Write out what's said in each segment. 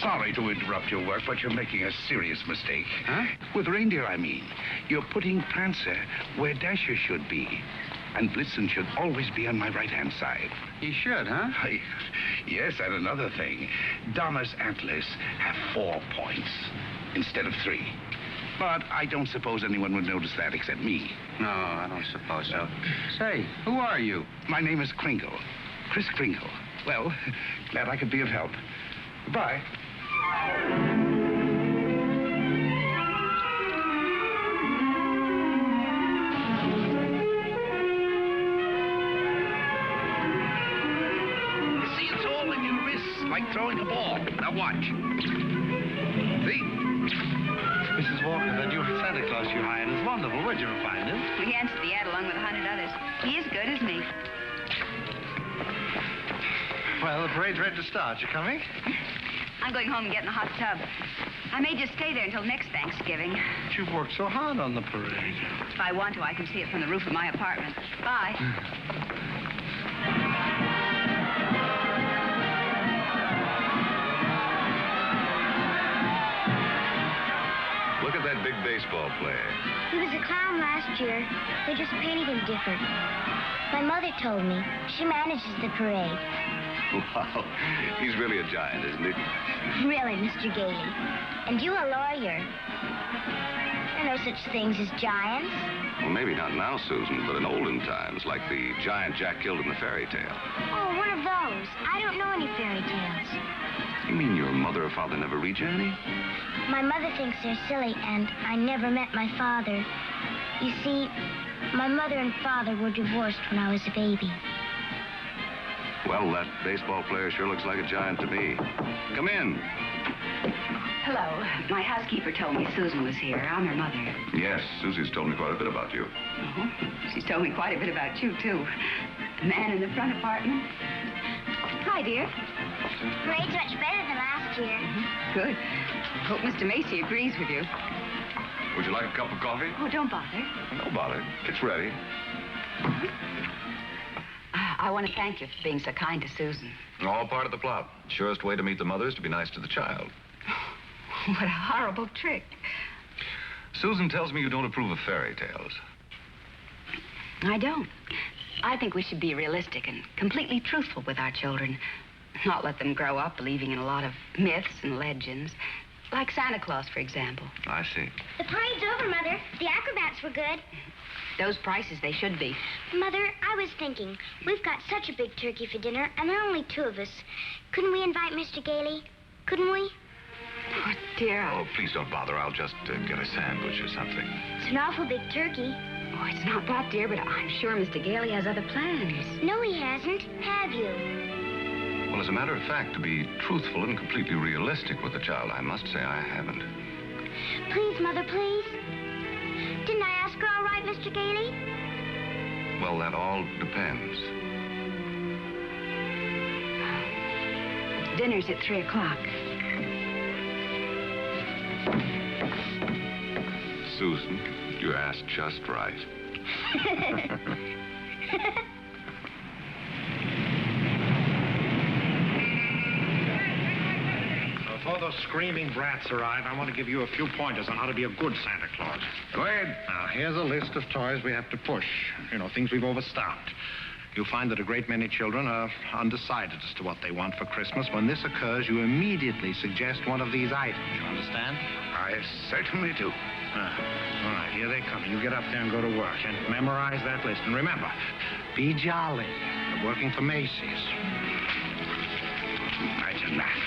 sorry to interrupt your work, but you're making a serious mistake. Huh? With reindeer, I mean. You're putting Prancer where Descher should be. And Blitzen should always be on my right-hand side. He should, huh? Yes, and another thing. Donna's antlers have 4 points instead of 3. But I don't suppose anyone would notice that except me. No, I don't suppose so. Say, who are you? My name is Kringle. Kris Kringle. Well, glad I could be of help. Goodbye. You see, it's all in your wrists, like throwing a ball. Now watch. See? Mrs. Walker, that new Santa Claus you hired is wonderful. Where'd you find him? We answered the ad along with 100 others. He is good, isn't he? Well, the parade's ready to start. You coming? I'm going home and getting a hot tub. I may just stay there until next Thanksgiving. But you've worked so hard on the parade. If I want to, I can see it from the roof of my apartment. Bye. Look at that big baseball player. He was a clown last year. They just painted him different. My mother told me. She manages the parade. Wow. He's really a giant, isn't he? Really, Mr. Gailey. And you a lawyer. There are no such things as giants. Well, maybe not now, Susan, but in olden times, like the giant Jack killed in the fairy tale. Oh, one of those. I don't know any fairy tales. You mean your mother or father never read you any? My mother thinks they're silly, and I never met my father. You see, my mother and father were divorced when I was a baby. Well, that baseball player sure looks like a giant to me. Come in. Hello. My housekeeper told me Susan was here. I'm her mother. Yes, Susie's told me quite a bit about you. She's told me quite a bit about you, too. The man in the front apartment. Hi, dear. Parade's much better than last year. Good. Hope Mr. Macy agrees with you. Would you like a cup of coffee? Oh, don't bother. No bother. It's ready. I want to thank you for being so kind to Susan. All part of the plot. Surest way to meet the mother is to be nice to the child. What a horrible trick. Susan tells me you don't approve of fairy tales. I don't. I think we should be realistic and completely truthful with our children. Not let them grow up believing in a lot of myths and legends. Like Santa Claus, for example. I see. The parade's over, Mother. The acrobats were good. Those prices, they should be. Mother, I was thinking, we've got such a big turkey for dinner, and there are only 2 of us. Couldn't we invite Mr. Gailey? Couldn't we? Oh, dear. Oh, please don't bother. I'll just get a sandwich or something. It's an awful big turkey. Oh, it's not that, dear, but I'm sure Mr. Gailey has other plans. No, he hasn't. Have you? Well, as a matter of fact, to be truthful and completely realistic with the child, I must say I haven't. Please, Mother, please. Didn't I ask her all right, Mr. Gailey? Well, that all depends. Dinner's at 3 o'clock. Susan, you asked just right. Before those screaming brats arrive, I want to give you a few pointers on how to be a good Santa Claus. Go ahead. Now, here's a list of toys we have to push. You know, things we've overstocked. You'll find that a great many children are undecided as to what they want for Christmas. When this occurs, you immediately suggest one of these items. You understand? I certainly do. All right, here they come. You get up there and go to work and memorize that list. And remember, be jolly. You're working for Macy's. Imagine that.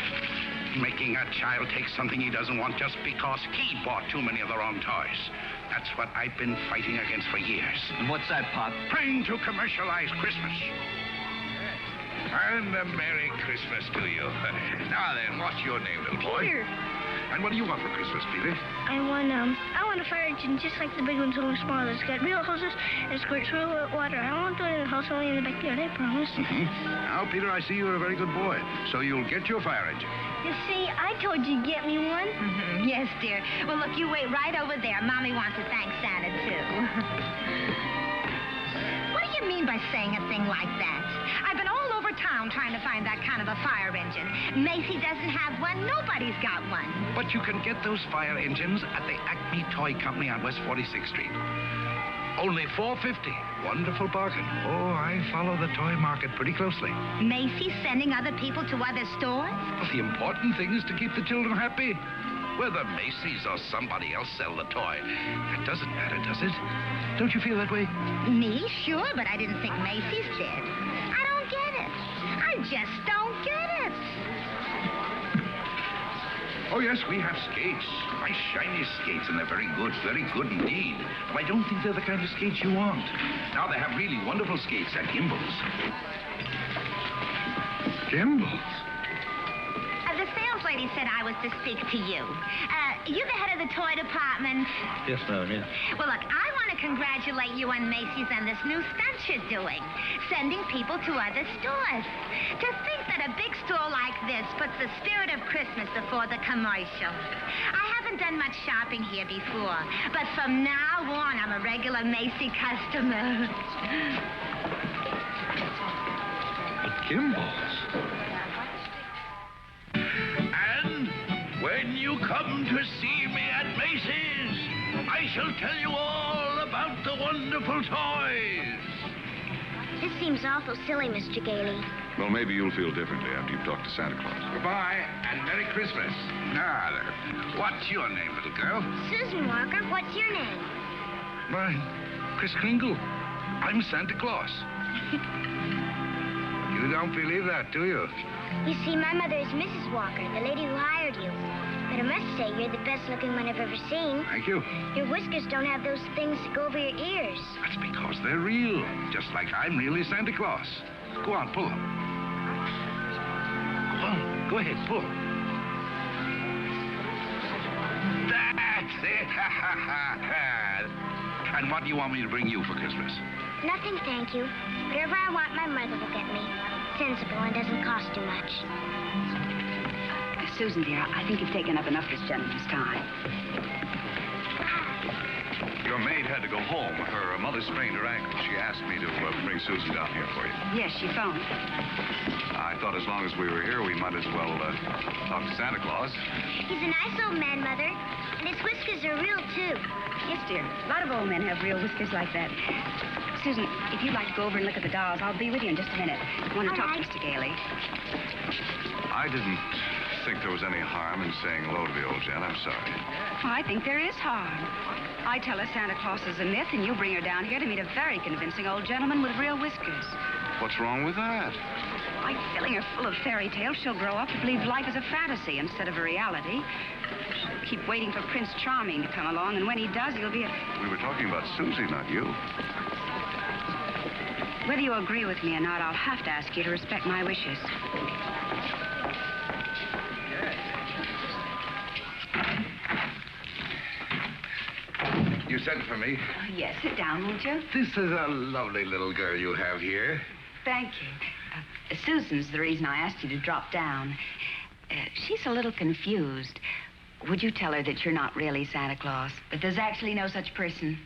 Making a child take something he doesn't want just because he bought too many of the wrong toys. That's what I've been fighting against for years. And what's that, Pop? Trying to commercialize Christmas. And a Merry Christmas to you. Now then, what's your name, little boy? Peter. And what do you want for Christmas, Peter? I want a fire engine just like the big ones, only smaller. It's got real hoses and squirts real water. I won't do it in the house, only in the backyard, I promise. Now, Peter, I see you're a very good boy, so you'll get your fire engine. You see, I told you to get me one. Yes, dear. Well, look, you wait right over there. Mommy wants to thank Santa, too. What do you mean by saying a thing like that? I've been all over town trying to find that kind of of a fire engine. Macy doesn't have one. Nobody's got one. But you can get those fire engines at the Acme Toy Company on West 46th Street. Only $4.50. Wonderful bargain. Oh, I follow the toy market pretty closely. Macy's sending other people to other stores? Well, the important thing is to keep the children happy. Whether Macy's or somebody else sell the toy, that doesn't matter, does it? Don't you feel that way? Me? Sure, but I didn't think Macy's did. I don't get it. I just don't get it. Oh, yes, we have skates. Nice, shiny skates, and they're very good indeed. But I don't think they're the kind of skates you want. Now, they have really wonderful skates at Gimbals. Gimbals? The sales lady said I was to speak to you. You're the head of the toy department. Yes, ma'am, yeah. Well, look, I want to congratulate you on Macy's and this new stunt you're doing, sending people to other stores. To think that a big store like this puts the spirit of Christmas before the commercial. I haven't done much shopping here before, but from now on, I'm a regular Macy customer. Gimbals? And when you come to see me at Macy's, I shall tell you all about the wonderful toys. This seems awful silly, Mr. Gailey. Well, maybe you'll feel differently after you've talked to Santa Claus. Goodbye, and Merry Christmas. Now, what's your name, little girl? Susan Walker, what's your name? Mine, Kris Kringle. I'm Santa Claus. You don't believe that, do you? You see, my mother is Mrs. Walker, the lady who hired you. But I must say, you're the best-looking one I've ever seen. Thank you. Your whiskers don't have those things that go over your ears. That's because they're real, just like I'm really Santa Claus. Go on, pull them. Go on, go ahead, pull. That's it. And what do you want me to bring you for Christmas? Nothing, thank you. Whatever I want, my mother will get me. Sensible and doesn't cost too much. Susan, dear, I think you've taken up enough this gentleman's time. Your maid had to go home. Her mother sprained her ankle. She asked me to bring Susan down here for you. Yes, she phoned. I thought as long as we were here, we might as well talk to Santa Claus. He's a nice old man, Mother. And his whiskers are real, too. Yes, dear. A lot of old men have real whiskers like that. Susan, if you'd like to go over and look at the dolls, I'll be with you in just a minute. I want to talk to Mr. Gailey. I didn't think there was any harm in saying hello to the old gent. I'm sorry. Well, I think there is harm. I tell her Santa Claus is a myth, and you bring her down here to meet a very convincing old gentleman with real whiskers. What's wrong with that? By filling her full of fairy tales, she'll grow up to believe life is a fantasy instead of a reality. She'll keep waiting for Prince Charming to come along, and when he does, he'll be a... We were talking about Susie, not you. Whether you agree with me or not, I'll have to ask you to respect my wishes. You sent for me. Yes, sit down, won't you? This is a lovely little girl you have here. Thank you. Susan's the reason I asked you to drop down. She's a little confused. Would you tell her that you're not really Santa Claus, that there's actually no such person?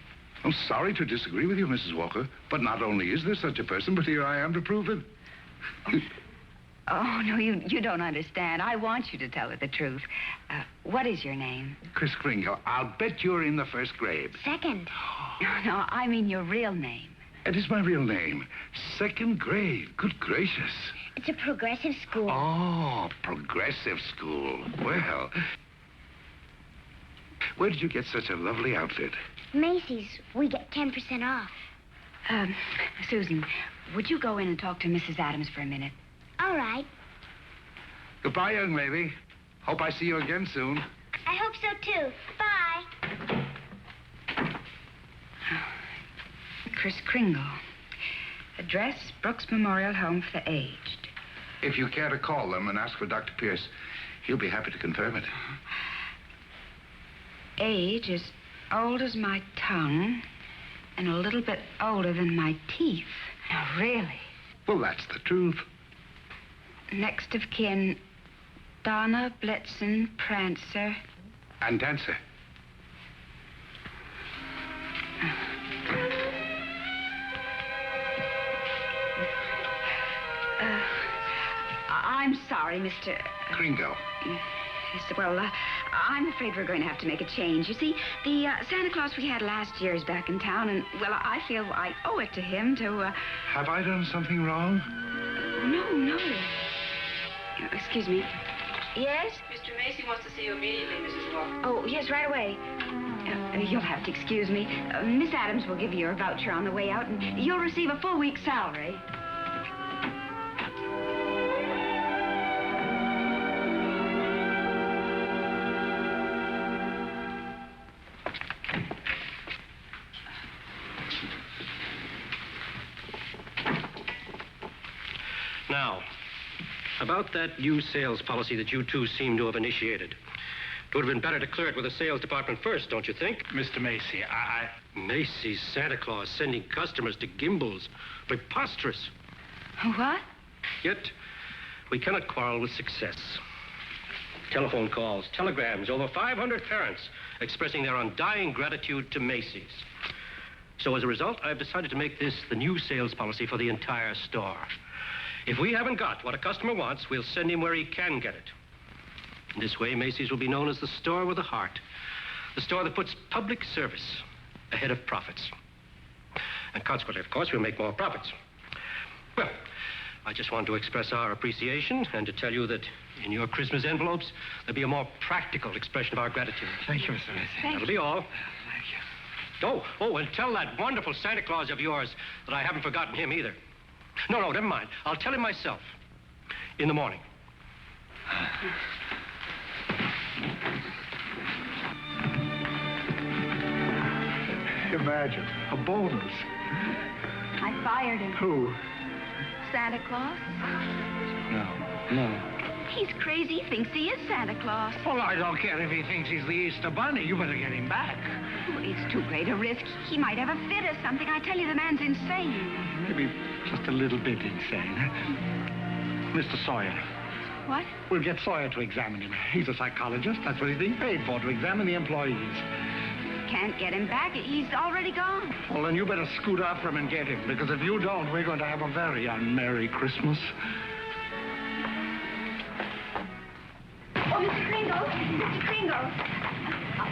I'm sorry to disagree with you, Mrs. Walker, but not only is there such a person, but here I am to prove it. Oh, no, you don't understand. I want you to tell her the truth. What is your name? Kris Kringle. I'll bet you're in the first grade. Second. No, I mean your real name. It is my real name. Second grade. Good gracious. It's a progressive school. Oh, progressive school. Well, where did you get such a lovely outfit? Macy's. We get 10% off. Susan, would you go in and talk to Mrs. Adams for a minute? All right. Goodbye, young lady. Hope I see you again soon. I hope so, too. Bye. Kris Kringle. Address, Brooks Memorial Home for the Aged. If you care to call them and ask for Dr. Pierce, he'll be happy to confirm it. Age as old as my tongue and a little bit older than my teeth. Now, really? Well, that's the truth. Next of kin, Donna, Blitzen, Prancer. And Dancer. I'm sorry, Mr. Kringle. Yes, well, I'm afraid we're going to have to make a change. You see, the Santa Claus we had last year is back in town, and, well, I feel I owe it to him to, Have I done something wrong? No. Excuse me. Yes? Mr. Macy wants to see you immediately, Mrs. Walker. Oh, yes, right away. You'll have to excuse me. Miss Adams will give you your voucher on the way out, and you'll receive a full week's salary. Now, about that new sales policy that you two seem to have initiated. It would have been better to clear it with the sales department first, don't you think? Mr. Macy, Macy's Santa Claus sending customers to Gimbel's. Preposterous. What? Yet, we cannot quarrel with success. Telephone calls, telegrams, over 500 parents expressing their undying gratitude to Macy's. So as a result, I've decided to make this the new sales policy for the entire store. If we haven't got what a customer wants, we'll send him where he can get it. In this way, Macy's will be known as the store with a heart. The store that puts public service ahead of profits. And consequently, of course, we'll make more profits. Well, I just want to express our appreciation and to tell you that in your Christmas envelopes, there'll be a more practical expression of our gratitude. Thank you, Mr. Macy. That'll be all. Thank you. Oh, and tell that wonderful Santa Claus of yours that I haven't forgotten him either. No, never mind. I'll tell him myself. In the morning. Imagine, a bonus. I fired him. Who? Santa Claus? No. He's crazy. He thinks he is Santa Claus. Well, I don't care if he thinks he's the Easter Bunny. You better get him back. Well, it's too great a risk. He might have a fit or something. I tell you, the man's insane. Maybe just a little bit insane. Mr. Sawyer. What? We'll get Sawyer to examine him. He's a psychologist. That's what he's being paid for, to examine the employees. Can't get him back. He's already gone. Well, then you better scoot after him and get him, because if you don't, we're going to have a very unmerry Christmas. Oh, Mr. Kringle.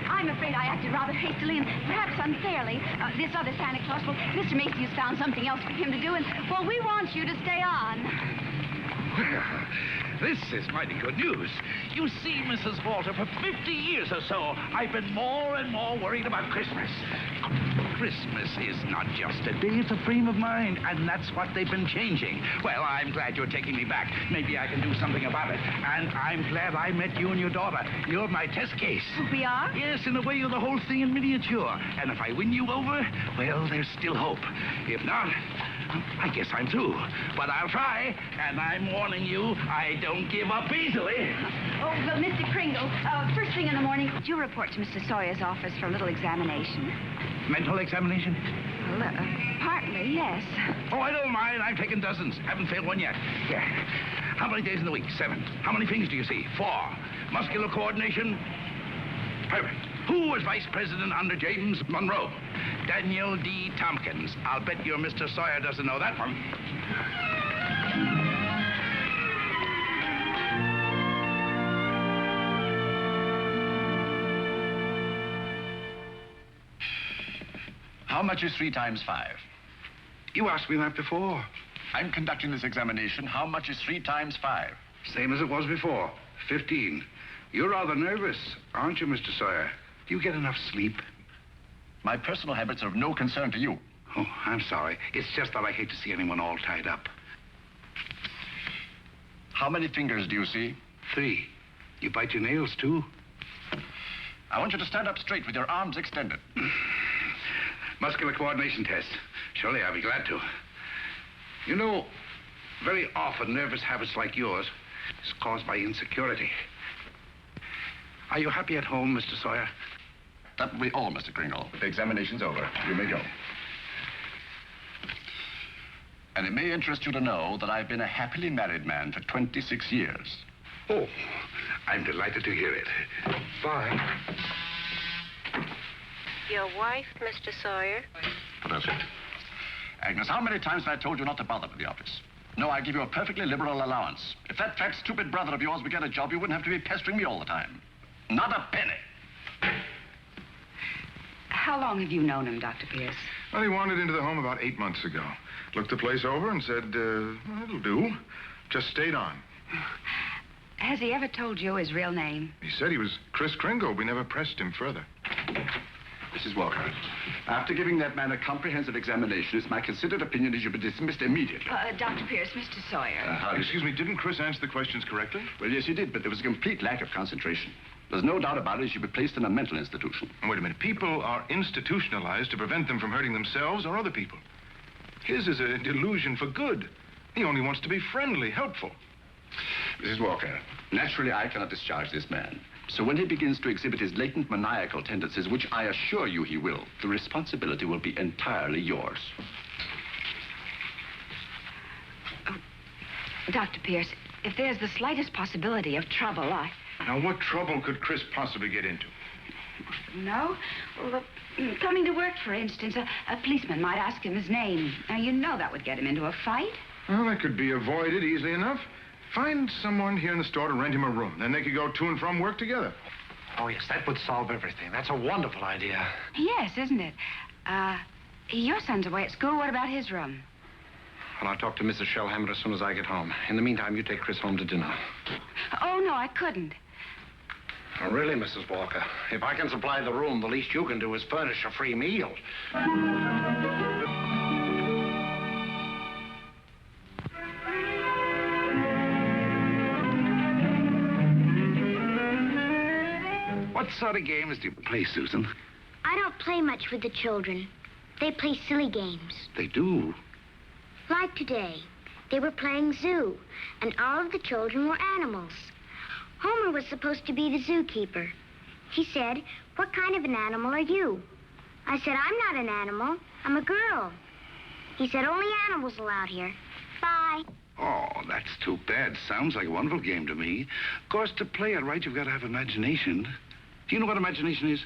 I'm afraid I acted rather hastily and perhaps unfairly. This other Santa Claus, well, Mr. Macy has found something else for him to do, and, well, we want you to stay on. Well, this is mighty good news. You see, Mrs. Walter, for 50 years or so, I've been more and more worried about Christmas. Christmas is not just a day, it's a frame of mind, and that's what they've been changing. Well, I'm glad you're taking me back. Maybe I can do something about it. And I'm glad I met you and your daughter. You're my test case. We are? Yes, in a way, you're the whole thing in miniature. And if I win you over, well, there's still hope. If not, I guess I'm through. But I'll try, and I'm warning you, I don't give up easily. Oh, but Mr. Kringle, first thing in the morning, could you report to Mr. Sawyer's office for a little examination? Mental examination? Well, partly, yes. Oh, I don't mind. I've taken dozens. Haven't failed one yet. Yeah. How many days in the week? 7. How many things do you see? 4. Muscular coordination? Perfect. Who was vice president under James Monroe? Daniel D. Tompkins. I'll bet your Mr. Sawyer doesn't know that one. How much is 3 times 5? You asked me that before. I'm conducting this examination. How much is 3 times 5? Same as it was before. 15. You're rather nervous, aren't you, Mr. Sawyer? Do you get enough sleep? My personal habits are of no concern to you. Oh, I'm sorry. It's just that I hate to see anyone all tied up. How many fingers do you see? 3. You bite your nails, too? I want you to stand up straight with your arms extended. Muscular coordination test. Surely I'll be glad to. You know, very often nervous habits like yours is caused by insecurity. Are you happy at home, Mr. Sawyer? That will be all, Mr. Kringle. The examination's over. You may go. And it may interest you to know that I've been a happily married man for 26 years. Oh, I'm delighted to hear it. Bye. Your wife, Mr. Sawyer? What else? Agnes, how many times have I told you not to bother with the office? No, I give you a perfectly liberal allowance. If that fat, stupid brother of yours would get a job, you wouldn't have to be pestering me all the time. Not a penny. How long have you known him, Dr. Pierce? Well, he wandered into the home about 8 months ago. Looked the place over and said, well, it'll do. Just stayed on. Has he ever told you his real name? He said he was Kris Kringle. We never pressed him further. Mrs. Walker, after giving that man a comprehensive examination, it's my considered opinion he should be dismissed immediately. Dr. Pierce, Mr. Sawyer. Excuse me, didn't Kris answer the questions correctly? Well, yes, he did, but there was a complete lack of concentration. There's no doubt about it, he should be placed in a mental institution. Wait a minute. People are institutionalized to prevent them from hurting themselves or other people. His is a delusion for good. He only wants to be friendly, helpful. Mrs. Walker, naturally I cannot discharge this man. So when he begins to exhibit his latent maniacal tendencies, which I assure you he will, the responsibility will be entirely yours. Oh, Dr. Pierce, if there's the slightest possibility of trouble, Now, what trouble could Kris possibly get into? No? Well, coming to work, for instance, a policeman might ask him his name. Now, you know that would get him into a fight. Well, that could be avoided easily enough. Find someone here in the store to rent him a room. Then they could go to and from work together. Oh, yes, that would solve everything. That's a wonderful idea. Yes, isn't it? Your son's away at school. What about his room? Well, I'll talk to Mrs. Shellhammer as soon as I get home. In the meantime, you take Kris home to dinner. Oh, no, I couldn't. Oh, really, Mrs. Walker? If I can supply the room, the least you can do is furnish a free meal. What sort of games do you play, Susan? I don't play much with the children. They play silly games. They do. Like today, they were playing zoo, and all of the children were animals. Homer was supposed to be the zookeeper. He said, "What kind of an animal are you?" I said, "I'm not an animal. I'm a girl." He said, "Only animals allowed here. Bye." Oh, that's too bad. Sounds like a wonderful game to me. Of course, to play it right, you've got to have imagination. Do you know what imagination is?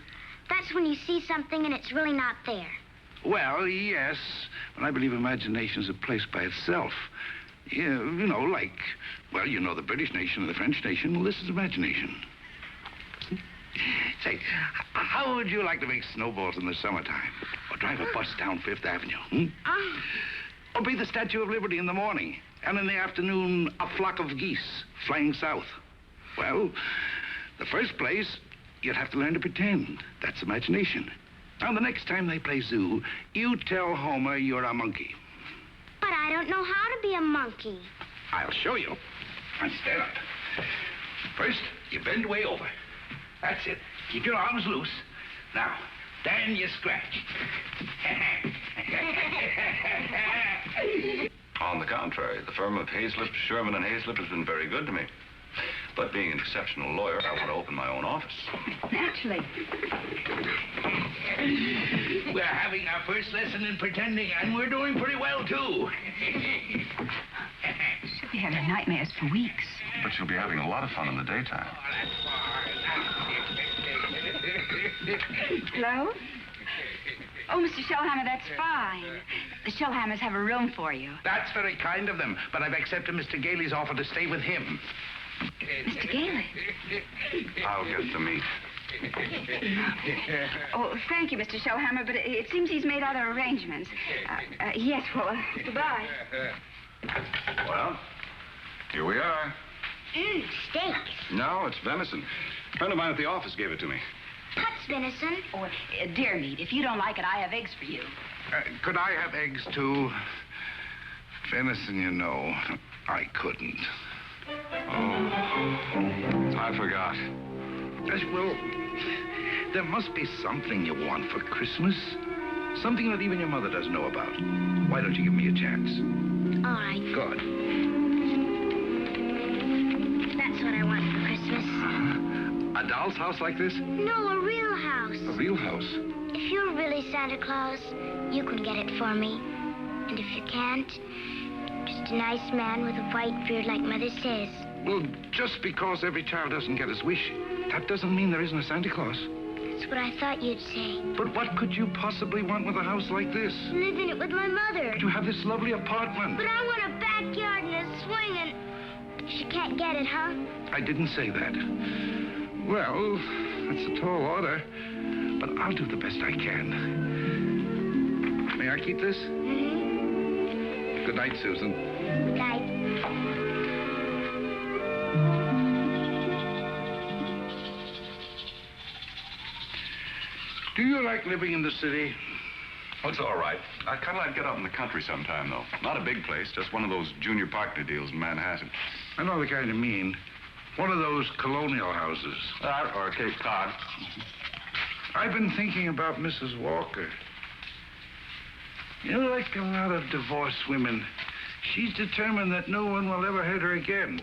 That's when you see something and it's really not there. Well, yes. But I believe imagination is a place by itself. Yeah, you know, like, well, you know the British nation and the French nation. Well, this is imagination. Say, how would you like to make snowballs in the summertime? Or drive a bus down Fifth Avenue, Or be the Statue of Liberty in the morning, and in the afternoon, a flock of geese flying south? Well, the first place, you'd have to learn to pretend. That's imagination. Now, the next time they play zoo, you tell Homer you're a monkey. But I don't know how to be a monkey. I'll show you. Now, stand up. First, you bend way over. That's it. Keep your arms loose. Now, then you scratch. On the contrary, the firm of Hazlitt, Sherman, and Hazlitt has been very good to me. But being an exceptional lawyer, I want to open my own office. Naturally. We're having our first lesson in pretending, and we're doing pretty well, too. She'll be having nightmares for weeks. But you'll be having a lot of fun in the daytime. Hello? Oh, Mr. Shellhammer, that's fine. The Shellhammers have a room for you. That's very kind of them, but I've accepted Mr. Gailey's offer to stay with him. Mr. Gailey. I'll get the meat. Oh, thank you, Mr. Shellhammer, but it seems he's made other arrangements. Yes, well, goodbye. Well, here we are. Steak. No, it's venison. A friend of mine at the office gave it to me. What's venison? Oh, deer meat. If you don't like it, I have eggs for you. Could I have eggs, too? Venison, you know, I couldn't. Oh, I forgot. Well, there must be something you want for Christmas. Something that even your mother doesn't know about. Why don't you give me a chance? All right. Good. That's what I want for Christmas. A doll's house like this? No, a real house. A real house? If you're really Santa Claus, you can get it for me. And if you can't, just a nice man with a white beard like Mother says. Well, just because every child doesn't get his wish, that doesn't mean there isn't a Santa Claus. That's what I thought you'd say. But what could you possibly want with a house like this? Live in it with my mother. You have this lovely apartment. But I want a bad backyard in a swing and she can't get it, huh? I didn't say that. Well, it's a tall order, but I'll do the best I can. May I keep this? Mm-hmm. Good night, Susan. Good night. Do you like living in the city? Oh, it's all right. I'd kind of like to get out in the country sometime, though. Not a big place, just one of those junior partner deals in Manhattan. I know the kind you mean. One of those colonial houses. Or Cape Cod. I've been thinking about Mrs. Walker. You know, like a lot of divorced women, she's determined that no one will ever hurt her again.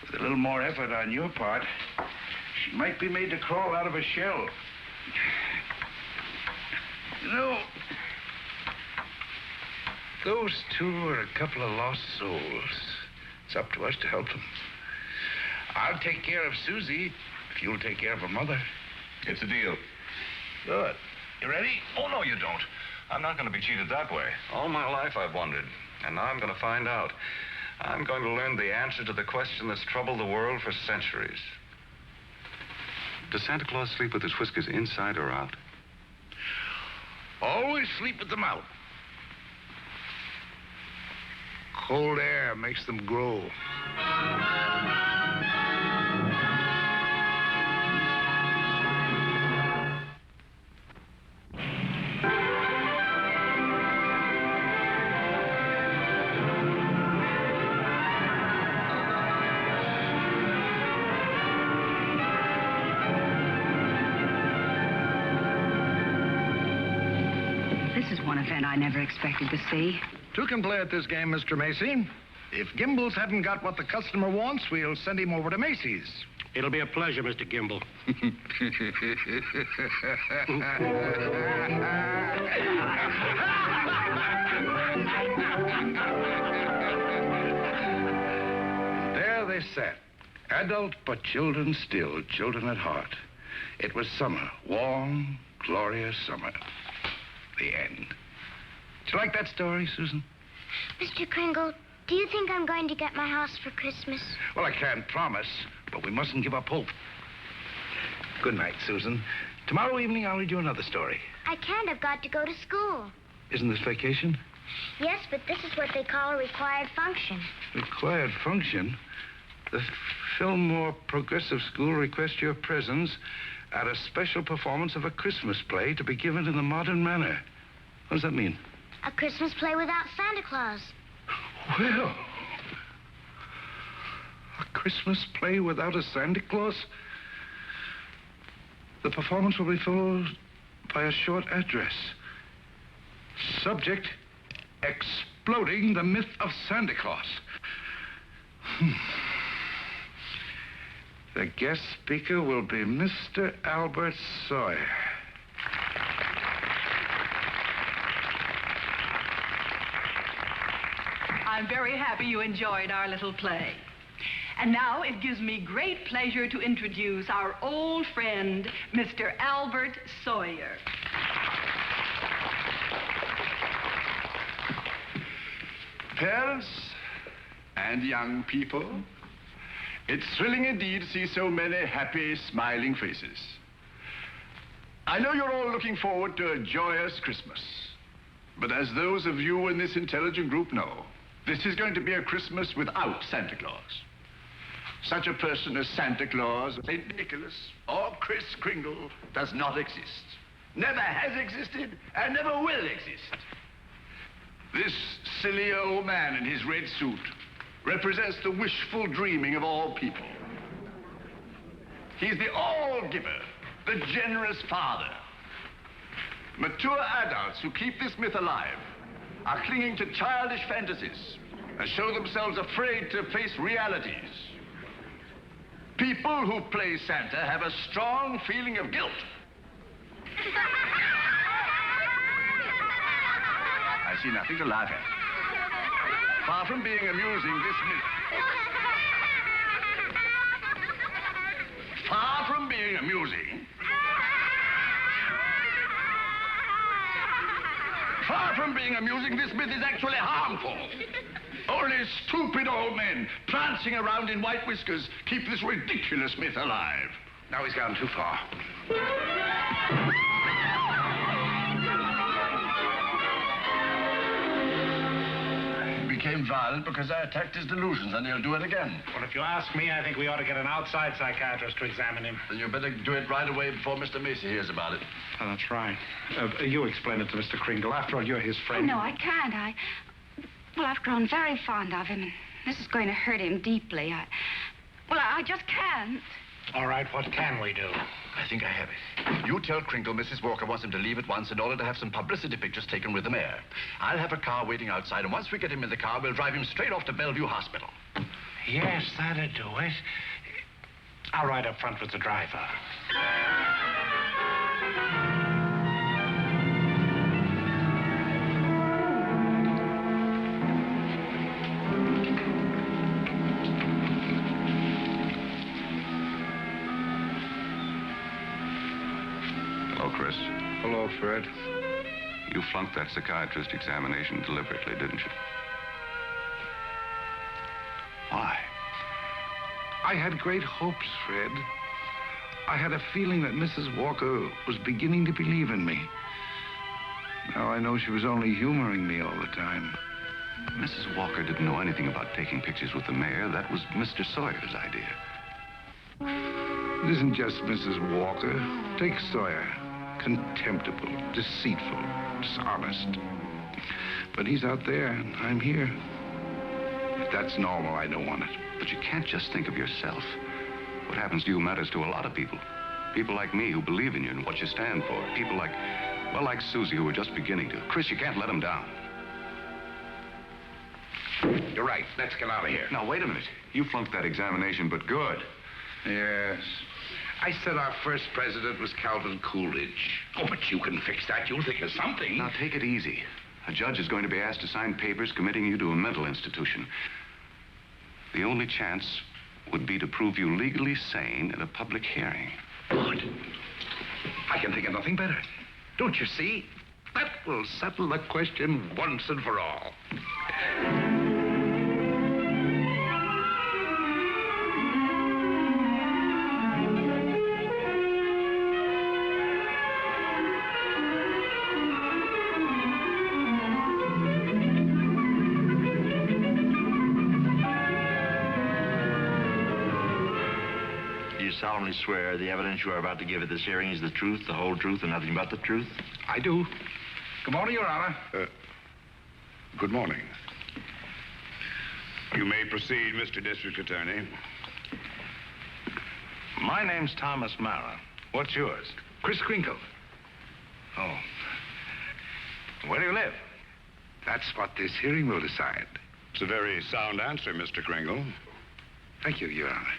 With a little more effort on your part, she might be made to crawl out of a shell. You know, those two are a couple of lost souls. It's up to us to help them. I'll take care of Susie if you'll take care of her mother. It's a deal. Good. You ready? Oh, no, you don't. I'm not going to be cheated that way. All my life I've wondered, and now I'm going to find out. I'm going to learn the answer to the question that's troubled the world for centuries. Does Santa Claus sleep with his whiskers inside or out? Always sleep with them out. Cold air makes them grow. I never expected to see. Two can play at this game, Mr. Macy. If Gimbel's hadn't got what the customer wants, we'll send him over to Macy's. It'll be a pleasure, Mr. Gimble. There they sat, adult but children still, children at heart. It was summer, warm, glorious summer. The end. Did you like that story, Susan? Mr. Kringle, do you think I'm going to get my house for Christmas? Well, I can't promise, but we mustn't give up hope. Good night, Susan. Tomorrow evening, I'll read you another story. I can't. I've got to go to school. Isn't this vacation? Yes, but this is what they call a required function. Required function? The Fillmore Progressive School requests your presence at a special performance of a Christmas play to be given in the modern manner. What does that mean? A Christmas play without Santa Claus. Well, a Christmas play without a Santa Claus? The performance will be followed by a short address. Subject, exploding the myth of Santa Claus. The guest speaker will be Mr. Albert Sawyer. I'm very happy you enjoyed our little play. And now it gives me great pleasure to introduce our old friend, Mr. Albert Sawyer. Parents and young people, it's thrilling indeed to see so many happy, smiling faces. I know you're all looking forward to a joyous Christmas. But as those of you in this intelligent group know, this is going to be a Christmas without Santa Claus. Such a person as Santa Claus, St. Nicholas, or Kris Kringle does not exist. Never has existed and never will exist. This silly old man in his red suit represents the wishful dreaming of all people. He's the all-giver, the generous father. Mature adults who keep this myth alive are clinging to childish fantasies and show themselves afraid to face realities. People who play Santa have a strong feeling of guilt. I see nothing to laugh at. Far from being amusing, this myth... Far from being amusing... Far from being amusing, this myth is actually harmful. Only stupid old men prancing around in white whiskers keep this ridiculous myth alive. Now he's gone too far. He became violent because I attacked his delusions, and he'll do it again. Well, if you ask me, I think we ought to get an outside psychiatrist to examine him. Then you better do it right away before Mr. Macy hears about it. Oh, that's right. You explain it to Mr. Kringle. After all, you're his Oh, friend. no, I can't. Well, I've grown very fond of him, and this is going to hurt him deeply. I just can't. All right, what can we do? I think I have it. You tell Kringle Mrs. Walker wants him to leave at once in order to have some publicity pictures taken with the mayor. I'll have a car waiting outside, and once we get him in the car, we'll drive him straight off to Bellevue Hospital. Yes, that'd do it. I'll ride up front with the driver. Hello, Chris. Hello, Fred. You flunked that psychiatrist examination deliberately, didn't you? Why? I had great hopes, Fred. I had a feeling that Mrs. Walker was beginning to believe in me. Now I know she was only humoring me all the time. Mrs. Walker didn't know anything about taking pictures with the mayor. That was Mr. Sawyer's idea. It isn't just Mrs. Walker. Take Sawyer. Contemptible, deceitful, dishonest. But he's out there, and I'm here. If that's normal, I don't want it. But you can't just think of yourself. What happens to you matters to a lot of people. People like me who believe in you and what you stand for. People like, well, like Susie, who are just beginning to. Chris, you can't let them down. You're right. Let's get out of here. Now, wait a minute. You flunked that examination, but good. Yes. I said our first president was Calvin Coolidge. Oh, but you can fix that. You'll think of something. Now, take it easy. A judge is going to be asked to sign papers committing you to a mental institution. The only chance would be to prove you legally sane at a public hearing. Good. I can think of nothing better. Don't you see? That will settle the question once and for all. Solemnly swear the evidence you are about to give at this hearing is the truth, the whole truth, and nothing but the truth? I do. Good morning, Your Honor. Good morning. You may proceed, Mr. District Attorney. My name's Thomas Mara. What's yours? Kris Kringle. Oh. Where do you live? That's what this hearing will decide. It's a very sound answer, Mr. Kringle. Thank you, Your Honor.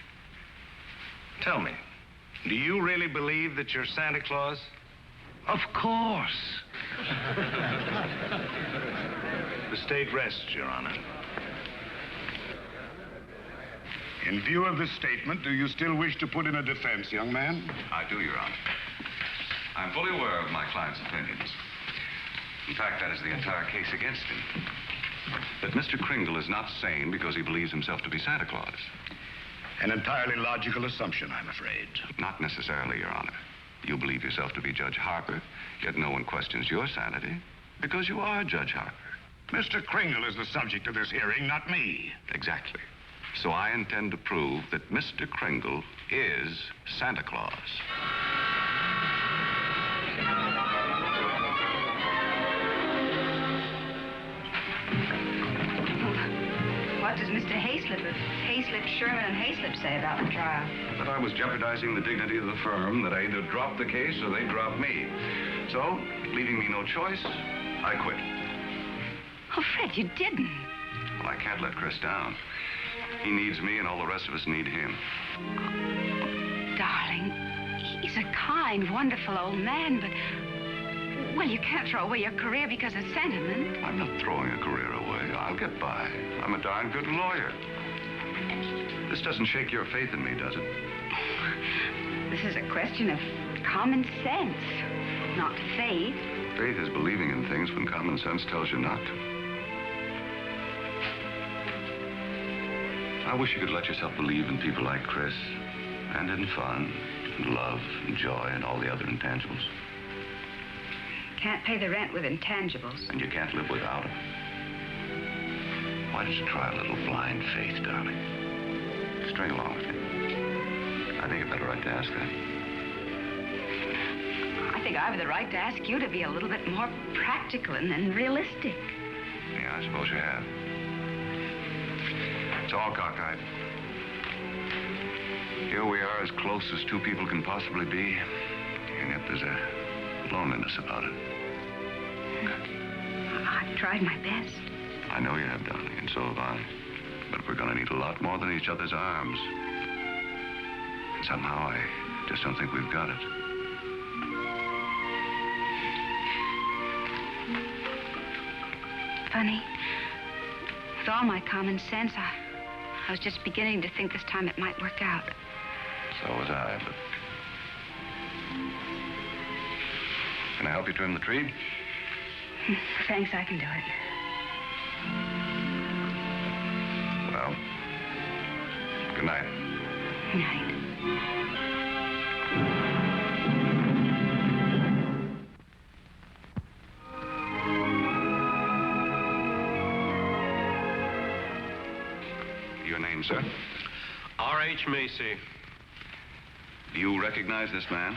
Tell me, do you really believe that you're Santa Claus? Of course. The state rests, Your Honor. In view of this statement, do you still wish to put in a defense, young man? I do, Your Honor. I'm fully aware of my client's opinions. In fact, that is the entire case against him. But Mr. Kringle is not sane because he believes himself to be Santa Claus. An entirely logical assumption, I'm afraid. Not necessarily, Your Honor. You believe yourself to be Judge Harper, yet no one questions your sanity because you are Judge Harper. Mr. Kringle is the subject of this hearing, not me. Exactly. So I intend to prove that Mr. Kringle is Santa Claus. What does Mr. Hayslip, Sherman, and Hayslip say about the trial? That I was jeopardizing the dignity of the firm, that I either dropped the case or they dropped me. So, leaving me no choice, I quit. Oh, Fred, you didn't. Well, I can't let Chris down. He needs me, and all the rest of us need him. Darling, he's a kind, wonderful old man, but... Well, you can't throw away your career because of sentiment. I'm not throwing a career away. I'll get by. I'm a darn good lawyer. This doesn't shake your faith in me, does it? This is a question of common sense, not faith. Faith is believing in things when common sense tells you not to. I wish you could let yourself believe in people like Chris, and in fun, and love, and joy, and all the other intangibles. Can't pay the rent with intangibles. And you can't live without them. Why don't you try a little blind faith, darling? String along with me. I think I've got a right to ask that. I think I have the right to ask you to be a little bit more practical and realistic. Yeah, I suppose you have. It's all cockeyed. Here we are, as close as two people can possibly be, and yet there's a loneliness about it. I've tried my best. I know you have, darling, and so have I. But we're going to need a lot more than each other's arms. And somehow I just don't think we've got it. Funny. With all my common sense, I was just beginning to think this time it might work out. So was I, but... Can I help you trim the tree? Thanks, I can do it. Well, good night. Good night. Your name, sir? R.H. Macy. Do you recognize this man?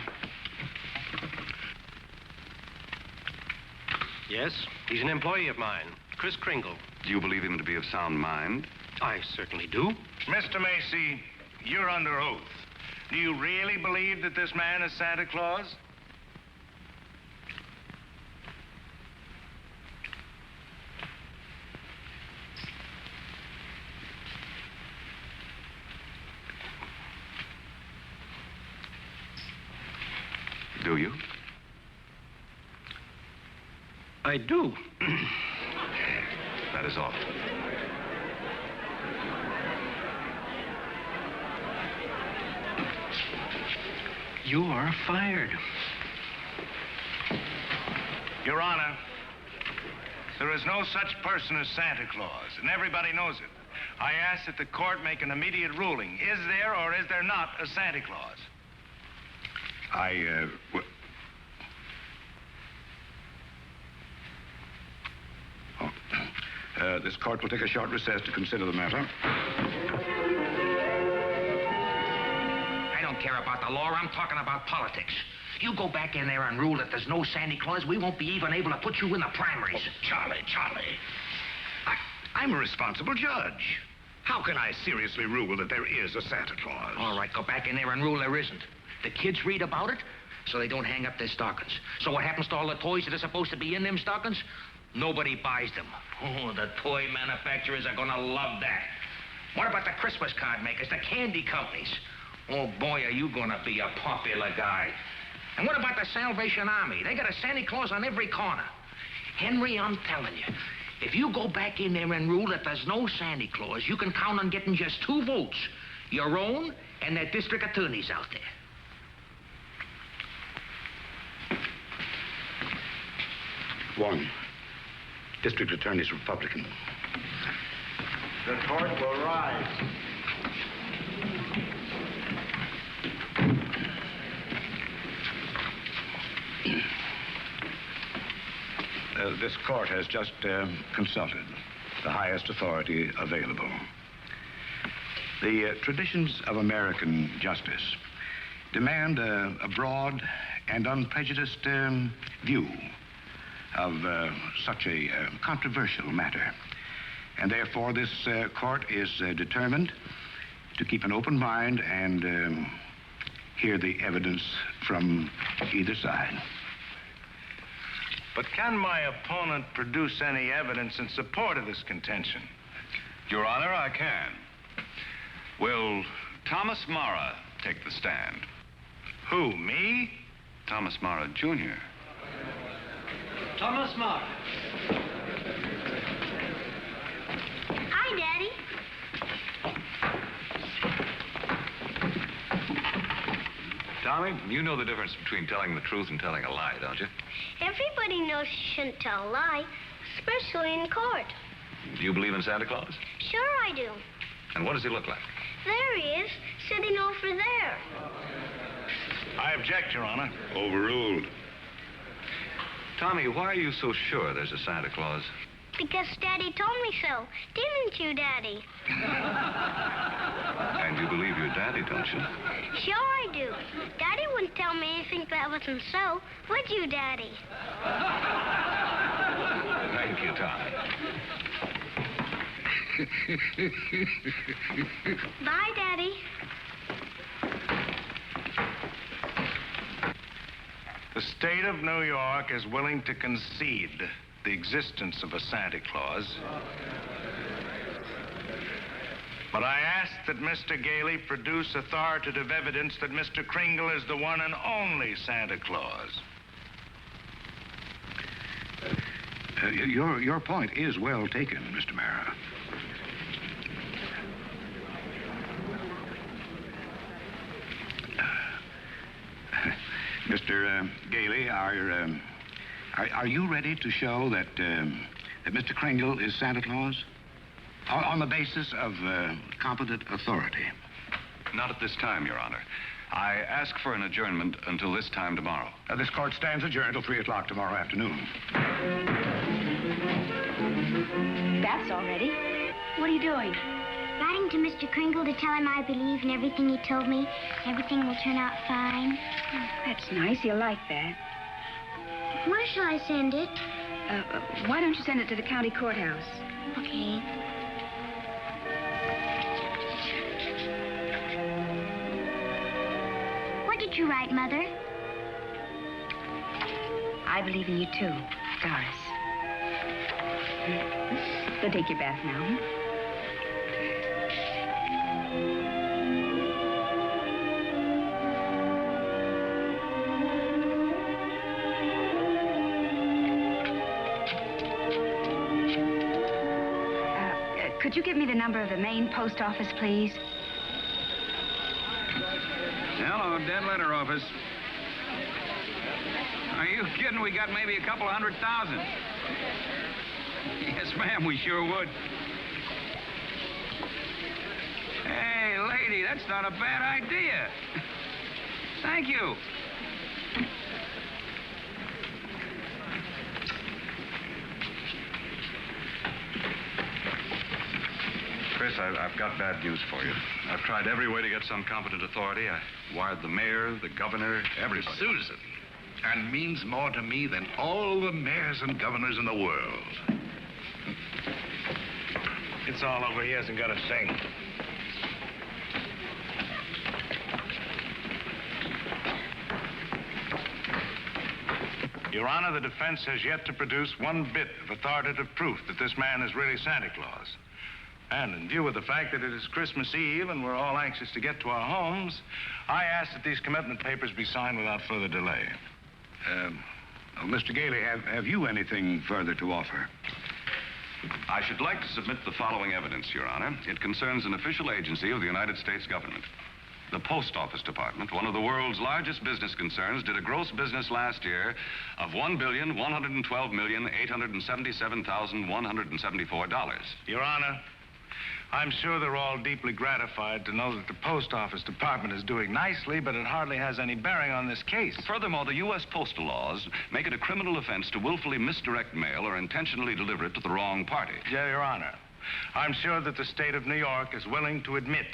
Yes, he's an employee of mine, Kris Kringle. Do you believe him to be of sound mind? I certainly do. Mr. Macy, you're under oath. Do you really believe that this man is Santa Claus? Do you? I do. That is all. You are fired. Your Honor, there is no such person as Santa Claus, and everybody knows it. I ask that the court make an immediate ruling. Is there or is there not a Santa Claus? This court will take a short recess to consider the matter. I don't care about the law. I'm talking about politics. You go back in there and rule that there's no Santa Claus, we won't be even able to put you in the primaries. Charlie. I'm a responsible judge. How can I seriously rule that there is a Santa Claus? All right, go back in there and rule there isn't. The kids read about it, so they don't hang up their stockings. So what happens to all the toys that are supposed to be in them stockings? Nobody buys them. Oh, the toy manufacturers are gonna love that. What about the Christmas card makers, the candy companies? Oh, boy, are you gonna be a popular guy. And what about the Salvation Army? They got a Santa Claus on every corner. Henry, I'm telling you, if you go back in there and rule that there's no Santa Claus, you can count on getting just 2 votes. Your own and that district attorney's out there. One. District Attorney's Republican. The court will rise. This court has just consulted the highest authority available. The traditions of American justice demand a broad and unprejudiced view of such a controversial matter. And therefore, this court is determined to keep an open mind and hear the evidence from either side. But can my opponent produce any evidence in support of this contention? Your Honor, I can. Will Thomas Mara take the stand? Who, me? Thomas Mara, Jr. Thomas Mara. Hi, Daddy. Tommy, you know the difference between telling the truth and telling a lie, don't you? Everybody knows you shouldn't tell a lie, especially in court. Do you believe in Santa Claus? Sure I do. And what does he look like? There he is, sitting over there. I object, Your Honor. Overruled. Tommy, why are you so sure there's a Santa Claus? Because Daddy told me so. Didn't you, Daddy? And you believe your daddy, don't you? Sure I do. Daddy wouldn't tell me anything that wasn't so. Would you, Daddy? Thank you, Tommy. Bye, Daddy. The state of New York is willing to concede the existence of a Santa Claus. But I ask that Mr. Gailey produce authoritative evidence that Mr. Kringle is the one and only Santa Claus. Your point is well taken, Mr. Mara. Mr. Gailey, are you ready to show that Mr. Kringle is Santa Claus? On the basis of competent authority? Not at this time, Your Honor. I ask for an adjournment until this time tomorrow. This court stands adjourned till 3 o'clock tomorrow afternoon. That's all ready. What are you doing? Writing to Mr. Kringle to tell him I believe in everything he told me. Everything will turn out fine. Oh, that's nice. He'll like that. Where shall I send it? Why don't you send it to the county courthouse? Okay. What did you write, Mother? I believe in you, too, Doris. Go take your bath now. Could you give me the number of the main post office, please? Hello, dead letter office. Are you kidding? We got maybe a couple of 100,000. Yes, ma'am, we sure would. Hey, lady, that's not a bad idea. Thank you. Chris, I've got bad news for you. I've tried every way to get some competent authority. I wired the mayor, the governor, everybody. Susan. And means more to me than all the mayors and governors in the world. It's all over. He hasn't got a thing. Your Honor, the defense has yet to produce one bit of authoritative proof that this man is really Santa Claus. And in view of the fact that it is Christmas Eve and we're all anxious to get to our homes, I ask that these commitment papers be signed without further delay. Mr. Gailey, have you anything further to offer? I should like to submit the following evidence, Your Honor. It concerns an official agency of the United States government. The Post Office Department, one of the world's largest business concerns, did a gross business last year of $1,112,877,174. Your Honor, I'm sure they're all deeply gratified to know that the Post Office Department is doing nicely, but it hardly has any bearing on this case. Furthermore, the U.S. postal laws make it a criminal offense to willfully misdirect mail or intentionally deliver it to the wrong party. Yeah, Your Honor. I'm sure that the state of New York is willing to admit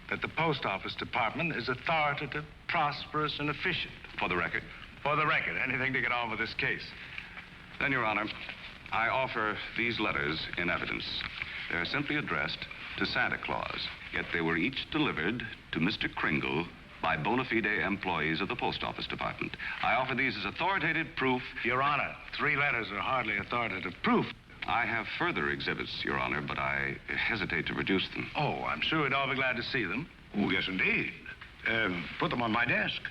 that the Post Office Department is authoritative, prosperous, and efficient. For the record? For the record. Anything to get on with this case. Then, Your Honor, I offer these letters in evidence. They're simply addressed to Santa Claus, yet they were each delivered to Mr. Kringle by bona fide employees of the Post Office Department. I offer these as authoritative proof. Your Honor, 3 letters are hardly authoritative proof. I have further exhibits, Your Honor, but I hesitate to produce them. Oh, I'm sure we'd all be glad to see them. Oh, yes, indeed. Put them on my desk.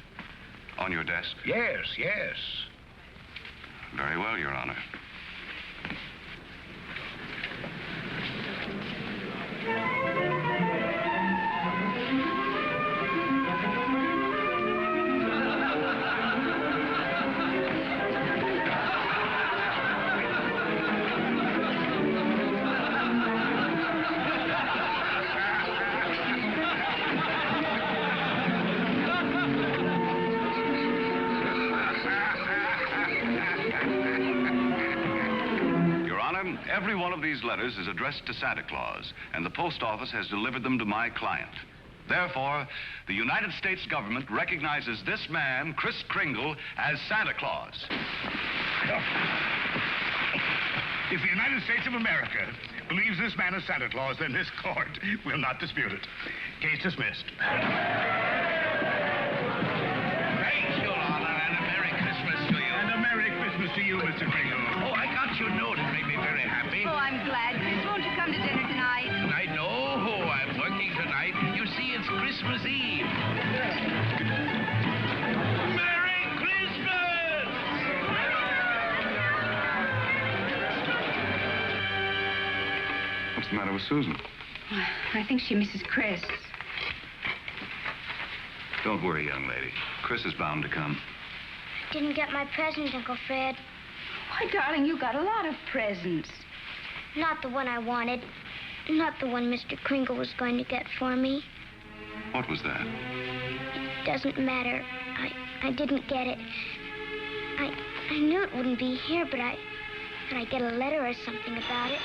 On your desk? Yes, yes. Very well, Your Honor. Every one of these letters is addressed to Santa Claus, and the post office has delivered them to my client. Therefore, the United States government recognizes this man, Kris Kringle, as Santa Claus. If the United States of America believes this man is Santa Claus, then this court will not dispute it. Case dismissed. Thank you, Your Honor, and a Merry Christmas to you. And a Merry Christmas to you, Mr. Kringle. Oh, I got your note. It made me very happy. Oh, I'm glad, Chris. Won't you come to dinner tonight? I know. I'm working tonight. You see, it's Christmas Eve. Merry Christmas! What's the matter with Susan? I think she misses Chris. Don't worry, young lady. Chris is bound to come. Didn't get my present, Uncle Fred. Why, darling, you got a lot of presents. Not the one I wanted. Not the one Mr. Kringle was going to get for me. What was that? It doesn't matter. I didn't get it. I knew it wouldn't be here, but I get a letter or something about it.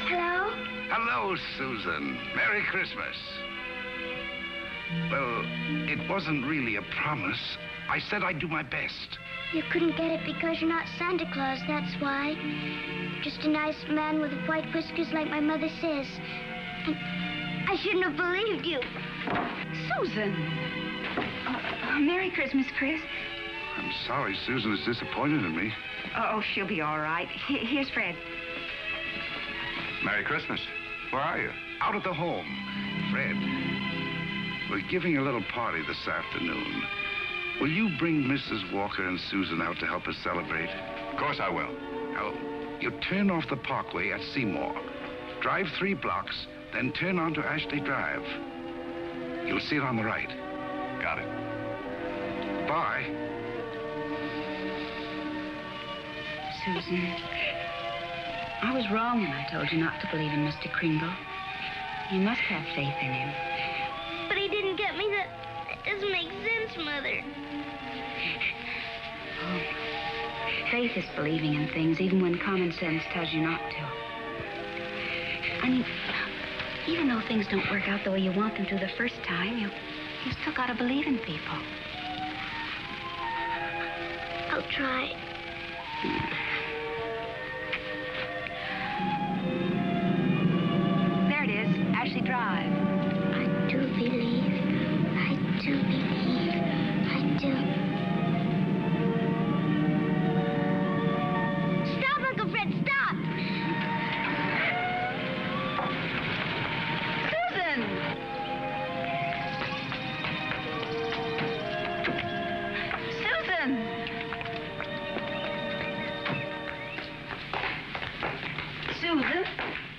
Hello? Hello, Susan. Merry Christmas. Well, it wasn't really a promise. I said I'd do my best. You couldn't get it because you're not Santa Claus, that's why. Just a nice man with white whiskers like my mother says. And I shouldn't have believed you. Susan. Merry Christmas, Chris. I'm sorry Susan is disappointed in me. Oh, she'll be all right. Here's Fred. Merry Christmas. Where are you? Out at the home. Fred, we're giving a little party this afternoon. Will you bring Mrs. Walker and Susan out to help us celebrate? Of course I will. Now, you turn off the parkway at Seymour. Drive 3 blocks, then turn onto Ashley Drive. You'll see it on the right. Got it. Bye. Susan, I was wrong when I told you not to believe in Mr. Kringle. You must have faith in him. But he didn't get me that. That doesn't make sense, Mother. Oh, faith is believing in things even when common sense tells you not to. I mean, even though things don't work out the way you want them to the first time, you still gotta believe in people. I'll try. There it is, Ashley Drive. I do believe. I do believe. I do. Stop, Uncle Fred, stop! Susan! Susan! Susan?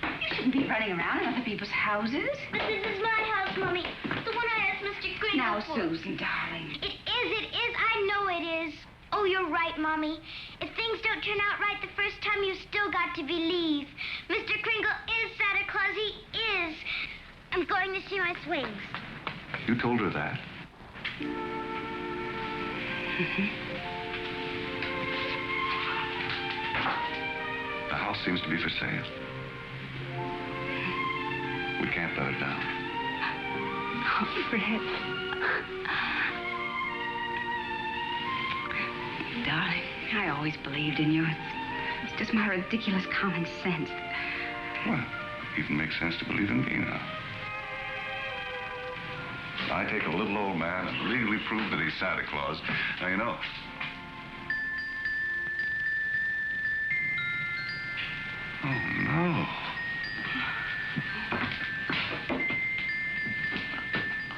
You shouldn't be running around in other people's houses. But this is my house, Mommy. The one I asked Mr. Kringle Now, for. Susan, darling. It is. I know it is. Oh, you're right, Mommy. If things don't turn out right the first time, you've still got to believe. Mr. Kringle is Santa Claus. He is. I'm going to see my swings. You told her that? The house seems to be for sale. We can't let it down. Oh, Fred. Darling, I always believed in you. It's just my ridiculous common sense. Well, it even makes sense to believe in me now. I take a little old man and legally prove that he's Santa Claus. Now, you know. Oh, no.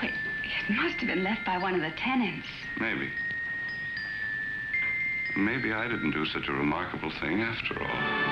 Wait, it must have been left by one of the tenants. Maybe. Maybe I didn't do such a remarkable thing after all.